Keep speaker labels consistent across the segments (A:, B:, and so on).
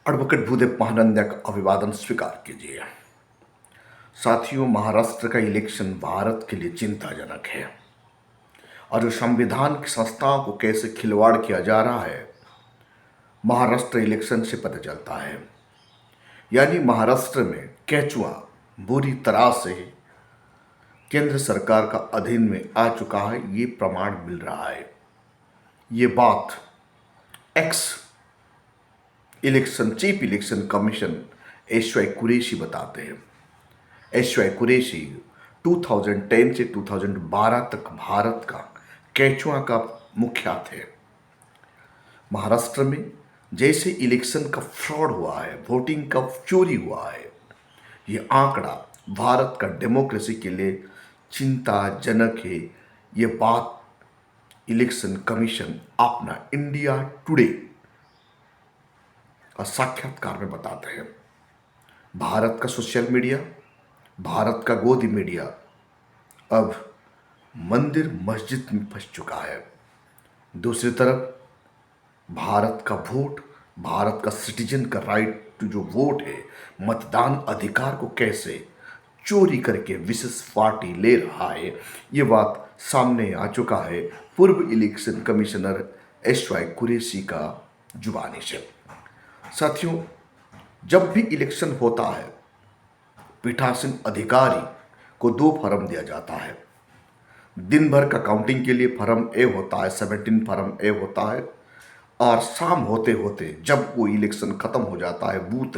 A: Advocate Bhudev Mahananda का अभिवादन स्वीकार कीजिए। साथियों, महाराष्ट्र का इलेक्शन भारत के लिए चिंताजनक है और जो संविधान की संस्थाओं को कैसे खिलवाड़ किया जा रहा है, महाराष्ट्र इलेक्शन से पता चलता है। यानी महाराष्ट्र में केचुआ बुरी तरह से केंद्र सरकार का अधीन में आ चुका है, ये प्रमाण मिल रहा है। ये बात ex chief election commission S Y Quraishi बताते हैं। एशवाई कुरैशी 2010 से 2012 तक भारत का केचुआ का मुखिया थे। महाराष्ट्र में जैसे इलेक्शन का फ्रॉड हुआ है, वोटिंग का चोरी हुआ है, ये आंकड़ा भारत का डेमोक्रेसी के लिए चिंताजनक है। ये बात इलेक्शन कमीशन अपना इंडिया टुडे का साक्षात्कार में बताते हैं। भारत का सोशल मीडिया, भारत का गोदी मीडिया अब मंदिर मस्जिद में फंस चुका है। दूसरी तरफ भारत का वोट, भारत का सिटीजन का राइट टू जो वोट है, मतदान अधिकार को कैसे चोरी करके विशेष पार्टी ले रहा है, ये बात सामने आ चुका है पूर्व इलेक्शन कमिश्नर एशवाई कुरैशी का जुबानी से। साथियों, जब भी इलेक्शन होता है, पीठासीन अधिकारी को 2 फॉर्म दिया जाता है। दिन भर का काउंटिंग के लिए फॉर्म ए होता है, 17 फॉर्म ए होता है, और शाम होते होते जब वो इलेक्शन खत्म हो जाता है, बूथ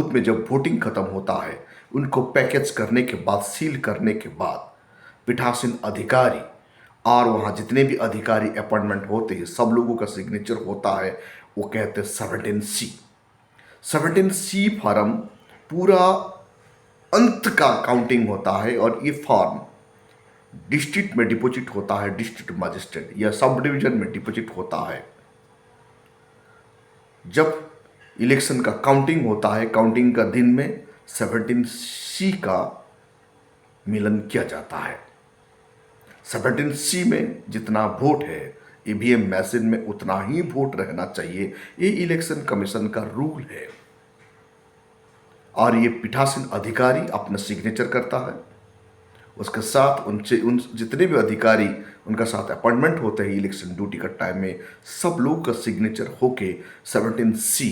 A: में जब वोटिंग खत्म होता है, उनको पैकेज करने के बाद, सील करने के बाद, पीठासीन अधिकारी और वहाँ जितने भी अधिकारी अपॉइंटमेंट होते हैं, सब लोगों का सिग्नेचर होता है। वो कहते हैं 17C फॉर्म पूरा अंत का काउंटिंग होता है, और ये फॉर्म डिस्ट्रिक्ट में डिपॉजिट होता है, डिस्ट्रिक्ट मजिस्ट्रेट या सब डिवीजन में डिपॉजिट होता है। जब इलेक्शन का काउंटिंग होता है, काउंटिंग का दिन में 17C का मिलन किया जाता है। 17C में जितना वोट है, ईवीएम मशीन में उतना ही वोट रहना चाहिए। ये इलेक्शन कमीशन का रूल है, और ये पीठासीन अधिकारी अपना सिग्नेचर करता है। उसके साथ उन जितने भी अधिकारी उनका साथ अपॉइंटमेंट होते हैं इलेक्शन ड्यूटी का टाइम में, सब लोग का सिग्नेचर होके 17C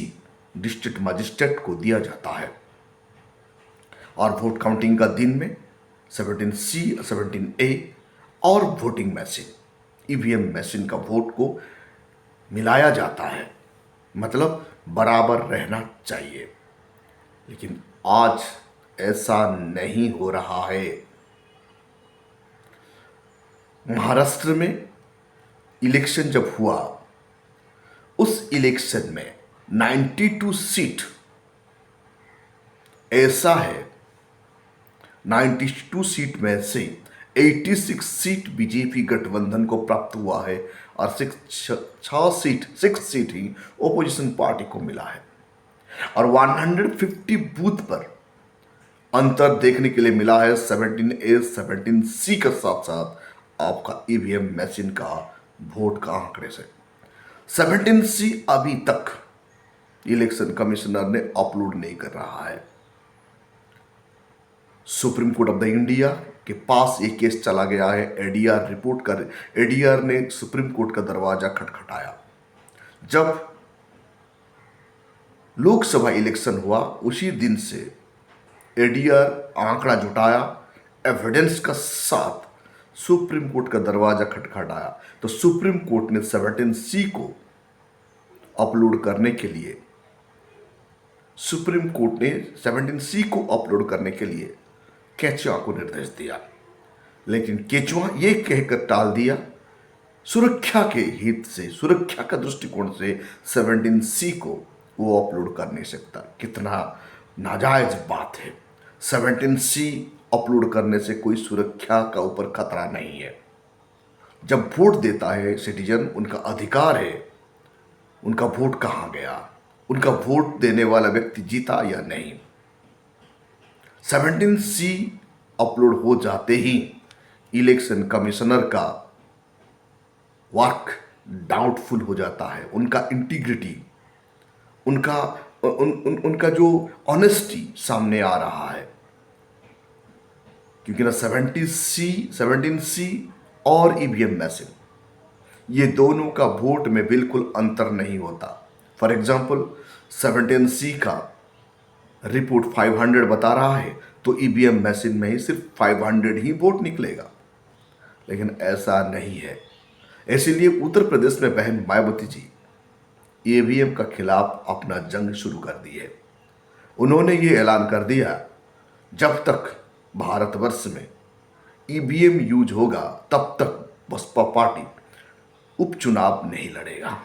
A: डिस्ट्रिक्ट मजिस्ट्रेट को दिया जाता है। और वोट काउंटिंग का दिन में 17C, 17A और वोटिंग मशीन, ईवीएम मशीन का वोट को मिलाया जाता है, मतलब बराबर रहना चाहिए। लेकिन आज ऐसा नहीं हो रहा है। महाराष्ट्र में इलेक्शन जब हुआ, उस इलेक्शन में 92 सीट ऐसा है, 92 सीट में से 86 सीट बीजेपी गठबंधन को प्राप्त हुआ है, और 6 सीट ही ओपोजिशन पार्टी को मिला है। और 150 बूथ पर अंतर देखने के लिए मिला है 17A 17C के साथ साथ आपका ईवीएम मशीन का वोट का आंकड़े से। 17C अभी तक इलेक्शन कमिश्नर ने अपलोड नहीं कर रहा है। Supreme court of the India के पास ये केस चला गया है। एडीआर ने सुप्रीम कोर्ट का दरवाजा खटखटाया। जब लोकसभा इलेक्शन हुआ, उसी दिन से एडीआर आंकड़ा जुटाया, एविडेंस का साथ सुप्रीम कोर्ट का दरवाजा खटखटाया। तो सुप्रीम कोर्ट ने 17C को अपलोड करने के लिए, केचुआ को निर्देश दिया। लेकिन केचुआ ये कहकर टाल दिया, सुरक्षा के हित से, सुरक्षा का दृष्टिकोण से 17C को वो अपलोड कर नहीं सकता। कितना नाजायज बात है। 17C अपलोड करने से कोई सुरक्षा का ऊपर खतरा नहीं है। जब वोट देता है सिटीजन, उनका अधिकार है, उनका वोट कहाँ गया, उनका वोट देने वाला व्यक्ति जीता या नहीं। 17C अपलोड हो जाते ही इलेक्शन कमिश्नर का वर्क डाउटफुल हो जाता है, उनका इंटीग्रिटी उनका उनका जो ऑनेस्टी सामने आ रहा है, क्योंकि ना 17C और ईवीएम मशीन, ये दोनों का वोट में बिल्कुल अंतर नहीं होता। फॉर एग्जाम्पल 17C का रिपोर्ट 500 बता रहा है तो ईवीएम मशीन में ही सिर्फ 500 ही वोट निकलेगा, लेकिन ऐसा नहीं है। इसीलिए उत्तर प्रदेश में बहन मायावती जी ईवीएम का खिलाफ अपना जंग शुरू कर दी है। उन्होंने ये ऐलान कर दिया, जब तक भारतवर्ष में ईवीएम यूज होगा तब तक बसपा पार्टी उपचुनाव नहीं लड़ेगा।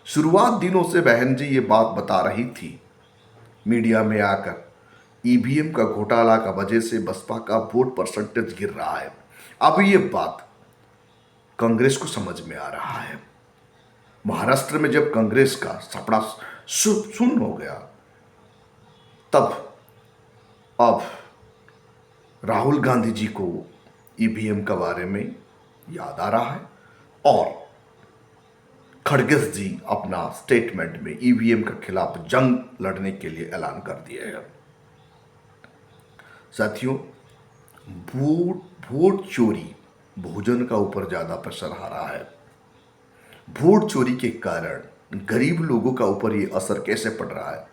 A: शुरुआत दिनों से बहन जी ये बात बता रही थी मीडिया में आकर, ईवीएम का घोटाला का वजह से बसपा का वोट परसेंटेज गिर रहा है। अब ये बात कांग्रेस को समझ में आ रहा है। महाराष्ट्र में जब कांग्रेस का सपना शून्य हो गया, तब अब राहुल गांधी जी को ईवीएम के बारे में याद आ रहा है और खड़गे जी अपना स्टेटमेंट में ईवीएम के खिलाफ जंग लड़ने के लिए ऐलान कर दिए हैं। साथियों, वोट चोरी बहुजन का ऊपर ज्यादा प्रेशर आ रहा है। वोट चोरी के कारण गरीब लोगों का ऊपर ये असर कैसे पड़ रहा है?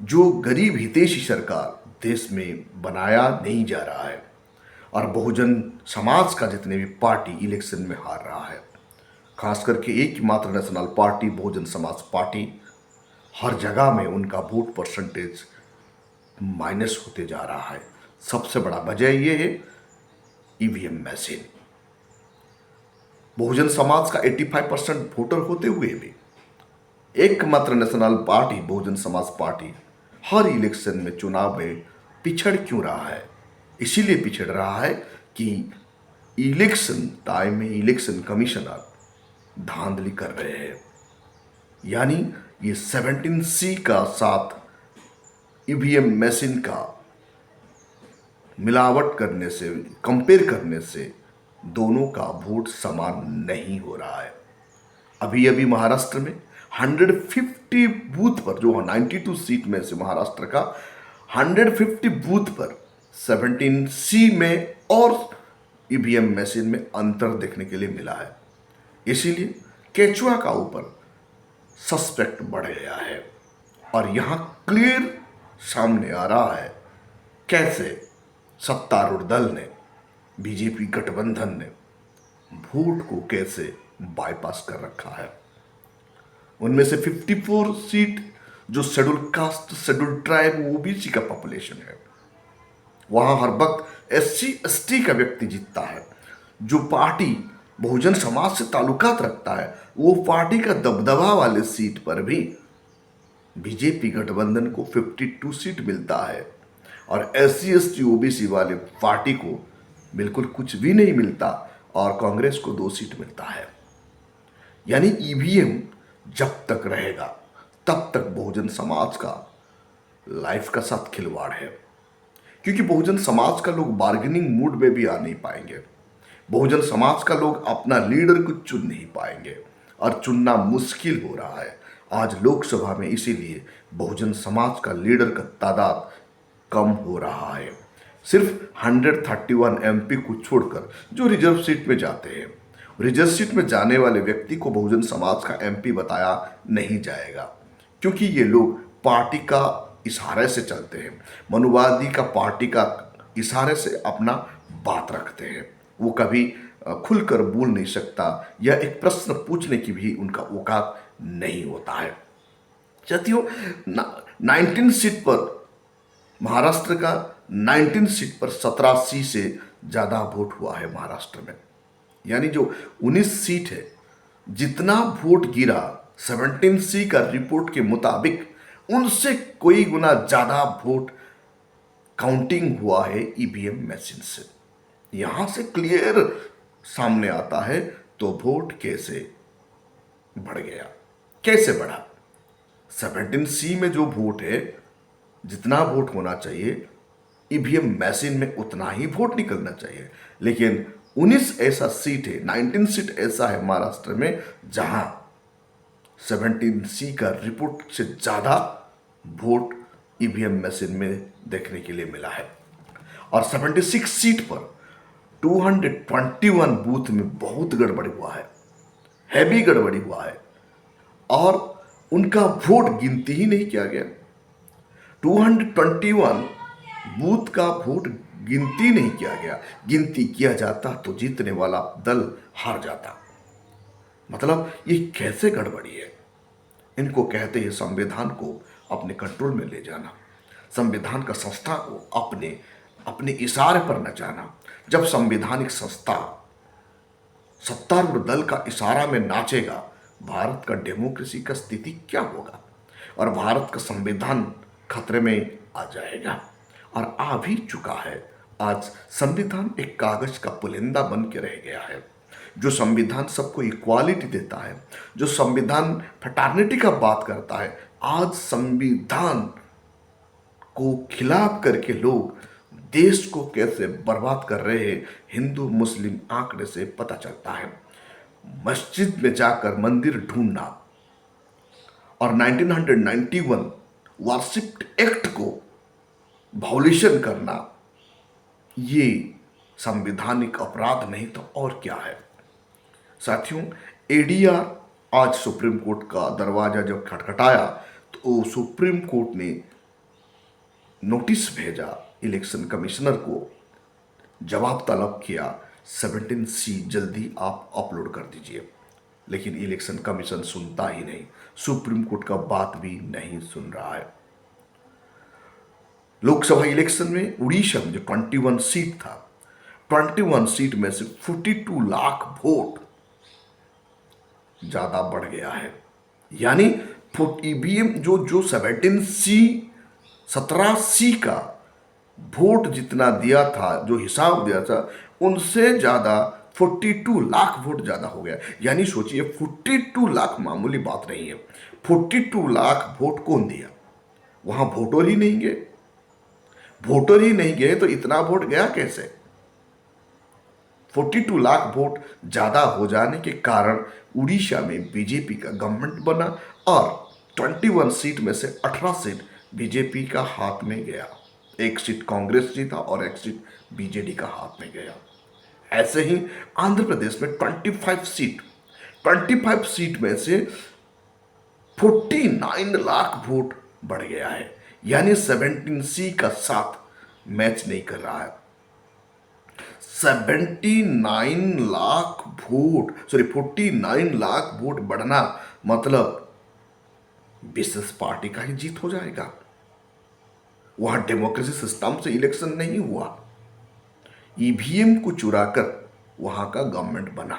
A: जो गरीब हितैषी सरकार देश में बनाया नहीं जा रहा है और बहुजन समाज का जितने भी पार्टी इलेक्शन में हार रहा है, खास करके एक मात्र national party Bahujan Samaj party, हर जगह में उनका वोट परसेंटेज माइनस होते जा रहा है। सबसे बड़ा वजह यह है ईवीएम मशीन। बहुजन समाज का 85% वोटर होते हुए भी एकमात्र national party Bahujan Samaj party हर इलेक्शन में चुनाव में पिछड़ क्यों रहा है? इसीलिए पिछड़ रहा है कि इलेक्शन टाइम में इलेक्शन कमिश्नर धांधली कर रहे हैं। यानी ये 17C का साथ ईवीएम मशीन का मिलावट करने से, कंपेयर करने से दोनों का वोट समान नहीं हो रहा है। अभी अभी महाराष्ट्र में 150 बूथ पर, जो 92 सीट में से महाराष्ट्र का 150 बूथ पर 17C में और ईवीएम मशीन में अंतर देखने के लिए मिला है। इसीलिए केचुआ का ऊपर सस्पेक्ट बढ़ गया है और यहां क्लियर सामने आ रहा है कैसे सत्तारूढ़ दल ने, बीजेपी गठबंधन ने वोट को कैसे बाईपास कर रखा है। उनमें से 54 सीट जो schedule caste, schedule tribe, OBC का पॉपुलेशन है, वहां हर वक्त SC ST का व्यक्ति जीतता है। जो पार्टी बहुजन समाज से ताल्लुकात रखता है, वो पार्टी का दबदबा वाले सीट पर भी बीजेपी गठबंधन को 52 सीट मिलता है और SC ST OBC वाले पार्टी को बिल्कुल कुछ भी नहीं मिलता और कांग्रेस को 2 सीट मिलता है। यानी ईवीएम जब तक रहेगा तब तक बहुजन समाज का लाइफ का साथ खिलवाड़ है, क्योंकि बहुजन समाज का लोग बार्गेनिंग मूड में भी आ नहीं पाएंगे। बहुजन समाज का लोग अपना लीडर को चुन नहीं पाएंगे और चुनना मुश्किल हो रहा है आज लोकसभा में। इसीलिए बहुजन समाज का लीडर का तादाद कम हो रहा है। सिर्फ 131 MP को छोड़कर जो रिजर्व सीट में जाते हैं, रिजर्व सीट में जाने वाले व्यक्ति को बहुजन समाज का MP बताया नहीं जाएगा, क्योंकि ये लोग पार्टी का इशारे से चलते हैं, मनुवादी का पार्टी का इशारे से अपना बात रखते हैं। वो कभी खुलकर बोल नहीं सकता या एक प्रश्न पूछने की भी उनका औकात नहीं होता है। साथियों, 19 सीट पर महाराष्ट्र का 19 सीट पर 17C से ज़्यादा वोट हुआ है महाराष्ट्र में। यानी जो 19 सीट है, जितना वोट गिरा 17C का रिपोर्ट के मुताबिक उनसे कोई गुना ज़्यादा वोट काउंटिंग हुआ है ईवीएम मशीन से। यहाँ से क्लियर सामने आता है तो वोट कैसे बढ़ गया, कैसे बढ़ा। 17C में जो वोट है, जितना वोट होना चाहिए ईवीएम मशीन में उतना ही वोट निकलना चाहिए, लेकिन 19 ऐसा सीट है, 19 सीट ऐसा है महाराष्ट्र में जहां 17C का रिपोर्ट से ज़्यादा वोट ईवीएम मशीन में देखने के लिए मिला है। और 76 सीट पर 221 बूथ में बहुत गड़बड़ी हुआ है, हैवी गड़बड़ी हुआ है, और उनका वोट गिनती ही नहीं किया गया। 221 बूथ का वोट गिनती नहीं किया गया। गिनती किया जाता तो जीतने वाला दल हार जाता। मतलब ये कैसे गड़बड़ी है? इनको कहते हैं संविधान को अपने कंट्रोल में ले जाना, संविधान का संस्था को अपने अपने इशारे पर नचाना। जब संवैधानिक संस्था सत्तारूढ़ दल का इशारा में नाचेगा, भारत का डेमोक्रेसी का स्थिति क्या होगा? और भारत का संविधान खतरे में आ जाएगा, और आ भी चुका है। आज संविधान एक कागज का पुलिंदा बन के रह गया है। जो संविधान सबको इक्वालिटी देता है, जो संविधान फ्रेटर्निटी का बात करता है, आज संविधान को खिलाफ करके लोग देश को कैसे बर्बाद कर रहे हैं, हिंदू मुस्लिम आंकड़े से पता चलता है। मस्जिद में जाकर मंदिर ढूंढना और 1991 वारशिप एक्ट को वायोलेशन करना, ये संवैधानिक अपराध नहीं तो और क्या है? साथियों, एडीआर आज सुप्रीम कोर्ट का दरवाजा जब खटखटाया तो सुप्रीम कोर्ट ने नोटिस भेजा इलेक्शन कमिश्नर को, जवाब तलब किया 17C जल्दी आप अपलोड कर दीजिए। लेकिन इलेक्शन कमीशन सुनता ही नहीं, सुप्रीम कोर्ट का बात भी नहीं सुन रहा है। लोकसभा इलेक्शन में उड़ीसा में जो 21 सीट था, 21 सीट में से 42 लाख वोट ज्यादा बढ़ गया है। यानी ईवीएम जो 17C का वोट जितना दिया था, जो हिसाब दिया था, उनसे ज्यादा 42 लाख वोट ज्यादा हो गया। यानी सोचिए, 42 लाख मामूली बात नहीं है। 42 लाख वोट कौन दिया? वहां वोटर ही नहीं गए। वोटर ही नहीं गए तो इतना वोट गया कैसे? 42 लाख वोट ज्यादा हो जाने के कारण उड़ीसा में बीजेपी का गवर्नमेंट बना, और 21 सीट में से 18 सीट बीजेपी का हाथ में गया। एक सीट कांग्रेस जीता और एक सीट बीजेडी का हाथ में गया। ऐसे ही आंध्र प्रदेश में 25 सीट में से 49 लाख वोट बढ़ गया है। यानी 17C का साथ मैच नहीं कर रहा है। 49 लाख वोट बढ़ना मतलब बीएसएस पार्टी का ही जीत हो जाएगा। वहां डेमोक्रेसी सिस्टम से इलेक्शन नहीं हुआ, ईवीएम को चुराकर वहां का गवर्नमेंट बना,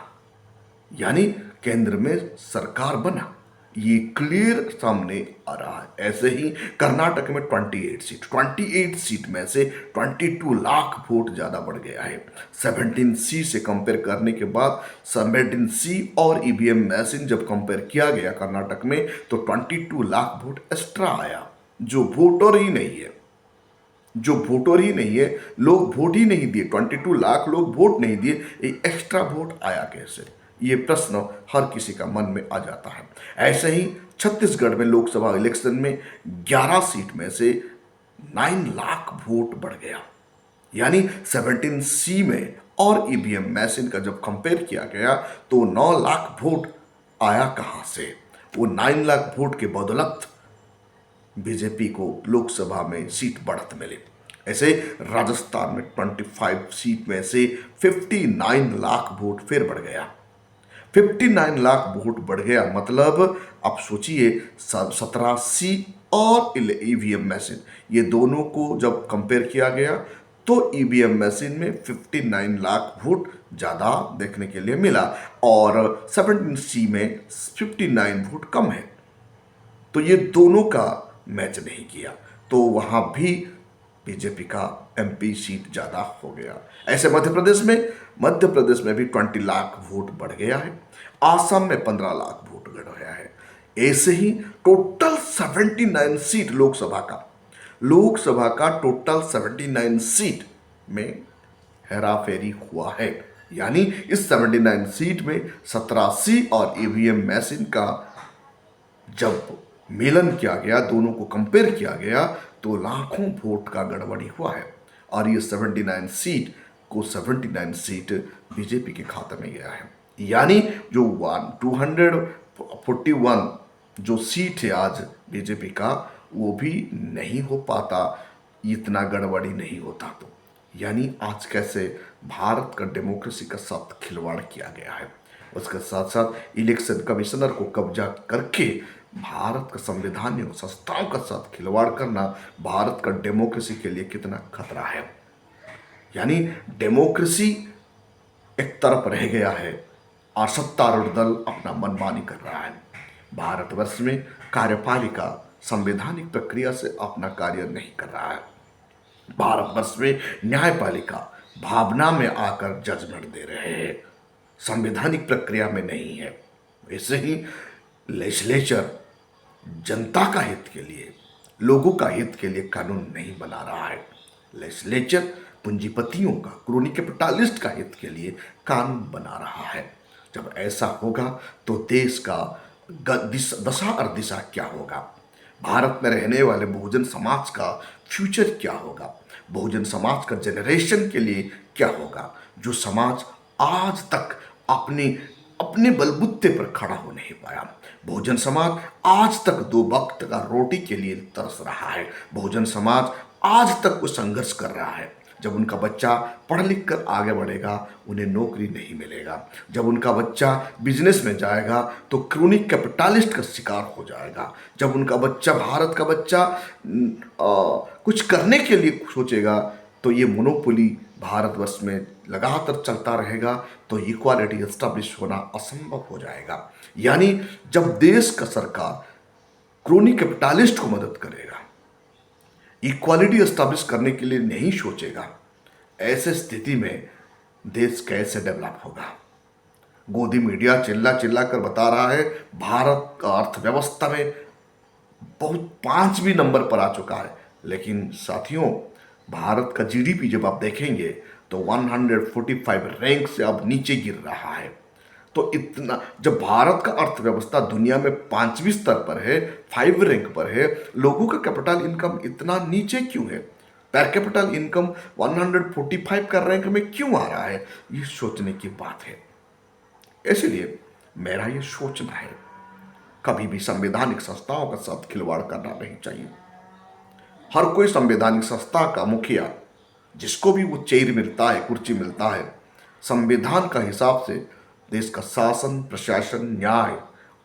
A: यानी केंद्र में सरकार बना। ये क्लियर सामने आ रहा है। ऐसे ही कर्नाटक में 28 सीट में से 22 लाख वोट ज्यादा बढ़ गया है। 17C से कंपेयर करने के बाद 17C और ईवीएम मशीन जब कंपेयर किया गया कर्नाटक में, तो 22 लाख वोट एक्स्ट्रा आया। जो वोटर ही नहीं है, लोग वोट ही नहीं दिए, 22 लाख लोग वोट नहीं दिए, ये एक्स्ट्रा वोट आया कैसे? ये प्रश्न हर किसी का मन में आ जाता है। ऐसे ही छत्तीसगढ़ में लोकसभा इलेक्शन में 11 सीट में से 9 लाख वोट बढ़ गया। यानी 17C में और ईवीएम मशीन का जब कंपेयर किया गया तो 9 लाख वोट आया कहां से? वो 9 लाख वोट के बदौलत बीजेपी को लोकसभा में सीट बढ़त मिली। ऐसे राजस्थान में 25 सीट में से 59 लाख वोट फिर बढ़ गया। 59 लाख वोट बढ़ गया मतलब आप सोचिए, 17C और ईवीएम मशीन, ये दोनों को जब कंपेयर किया गया तो ईवीएम मशीन में 59 लाख वोट ज़्यादा देखने के लिए मिला, और 17C में 59 वोट कम है। तो ये दोनों का मैच नहीं किया, तो वहां भी बीजेपी का MP सीट ज़्यादा हो गया। ऐसे मध्य प्रदेश में भी 20 लाख वोट बढ़ गया है। आसाम में 15 लाख वोट बढ़ गया है। ऐसे ही टोटल 79 सीट लोकसभा का टोटल 79 सीट में हेराफेरी हुआ है। यानी इस 79 सीट में 17C और ईवीएम मशीन का जब मेलन किया गया, दोनों को कंपेयर किया गया, तो लाखों वोट का गड़बड़ी हुआ है और ये 79 सीट बीजेपी के खाते में गया है। यानी जो 241 जो सीट है आज बीजेपी का, वो भी नहीं हो पाता, इतना गड़बड़ी नहीं होता तो। यानी आज कैसे भारत का डेमोक्रेसी का साथ खिलवाड़ किया गया है, उसके साथ साथ इलेक्शन कमिश्नर को कब्जा करके भारत का संवैधानिक संस्थाओं का साथ खिलवाड़ करना भारत का डेमोक्रेसी के लिए कितना खतरा है। यानी डेमोक्रेसी एक तरफ रह गया है और सत्तारूढ़ दल अपना मनमानी कर रहा है। भारतवर्ष में कार्यपालिका संवैधानिक प्रक्रिया से अपना कार्य नहीं कर रहा है। भारतवर्ष में न्यायपालिका भावना में आकर जजमेंट दे रहे हैं, संवैधानिक प्रक्रिया में नहीं है। वैसे ही लेजिस्लेचर जनता का हित के लिए, लोगों का हित के लिए कानून नहीं बना रहा है। लेजिस्लेचर पूंजीपतियों का, क्रोनी कैपिटलिस्ट का हित के लिए कानून बना रहा है। जब ऐसा होगा तो देश का दशा और दिशा क्या होगा, भारत में रहने वाले बहुजन समाज का फ्यूचर क्या होगा, बहुजन समाज का जनरेशन के लिए क्या होगा, जो समाज आज तक अपने बलबूते पर खड़ा हो नहीं पाया। बहुजन समाज आज तक 2 वक्त का रोटी के लिए तरस रहा है। बहुजन समाज आज तक वो संघर्ष कर रहा है। जब उनका बच्चा पढ़ लिख कर आगे बढ़ेगा, उन्हें नौकरी नहीं मिलेगा। जब उनका बच्चा बिजनेस में जाएगा तो क्रोनिक कैपिटलिस्ट का शिकार हो जाएगा। जब उनका बच्चा, भारत का बच्चा कुछ करने के लिए सोचेगा तो ये मोनोपोली भारतवर्ष में लगातार चलता रहेगा, तो इक्वालिटी एस्टैब्लिश होना असंभव हो जाएगा। यानी जब देश का सरकार क्रोनी कैपिटलिस्ट को मदद करेगा, इक्वालिटी एस्टैब्लिश करने के लिए नहीं सोचेगा, ऐसे स्थिति में देश कैसे डेवलप होगा। गोदी मीडिया चिल्ला चिल्ला कर बता रहा है भारत का अर्थव्यवस्था में बहुत 5वीं नंबर पर आ चुका है, लेकिन साथियों भारत का जीडीपी जब आप देखेंगे तो 145 रैंक से अब नीचे गिर रहा है। तो इतना, जब भारत का अर्थव्यवस्था दुनिया में 5वीं स्तर पर है, 5 रैंक पर है, लोगों का कैपिटल इनकम इतना नीचे क्यों है, पर कैपिटल इनकम 145 का रैंक में क्यों आ रहा है, ये सोचने की बात है। इसलिए मेरा ये सोचना है कभी भी संवैधानिक संस्थाओं का साथ खिलवाड़ करना नहीं चाहिए। हर कोई संवैधानिक संस्था का मुखिया, जिसको भी वो चेयर मिलता है, कुर्सी मिलता है, संविधान का हिसाब से देश का शासन, प्रशासन, न्याय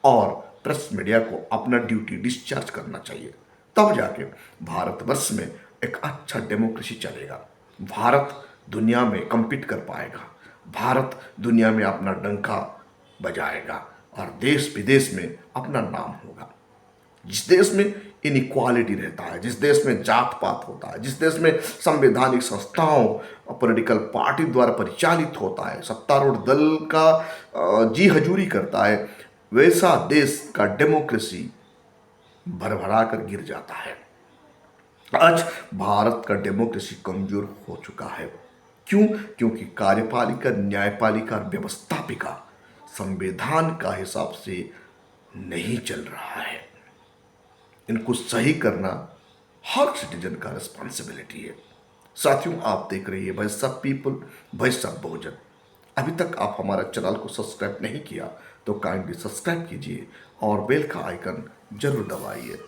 A: और प्रेस मीडिया को अपना ड्यूटी डिस्चार्ज करना चाहिए। तब जाके भारतवर्ष में एक अच्छा डेमोक्रेसी चलेगा, भारत दुनिया में कम्पीट कर पाएगा, भारत दुनिया में अपना डंका बजाएगा और देश विदेश में अपना नाम होगा। जिस देश में इनइक्वालिटी रहता है, जिस देश में जात पात होता है, जिस देश में संवैधानिक संस्थाओं पॉलिटिकल पार्टी द्वारा परिचालित होता है, सत्तारूढ़ दल का जी हजूरी करता है, वैसा देश का डेमोक्रेसी भरभरा कर गिर जाता है। आज भारत का डेमोक्रेसी कमजोर हो चुका है। क्यों? क्योंकि कार्यपालिका, न्यायपालिका और व्यवस्थापिका संविधान का हिसाब से नहीं चल रहा है। इनको सही करना हर सिटीजन का रिस्पॉन्सिबिलिटी है। साथियों आप देख रही है voice of people, voice of Bahujan. अभी तक आप हमारा चैनल को सब्सक्राइब नहीं किया तो काइंडली सब्सक्राइब कीजिए और बेल का आइकन जरूर दबाइए।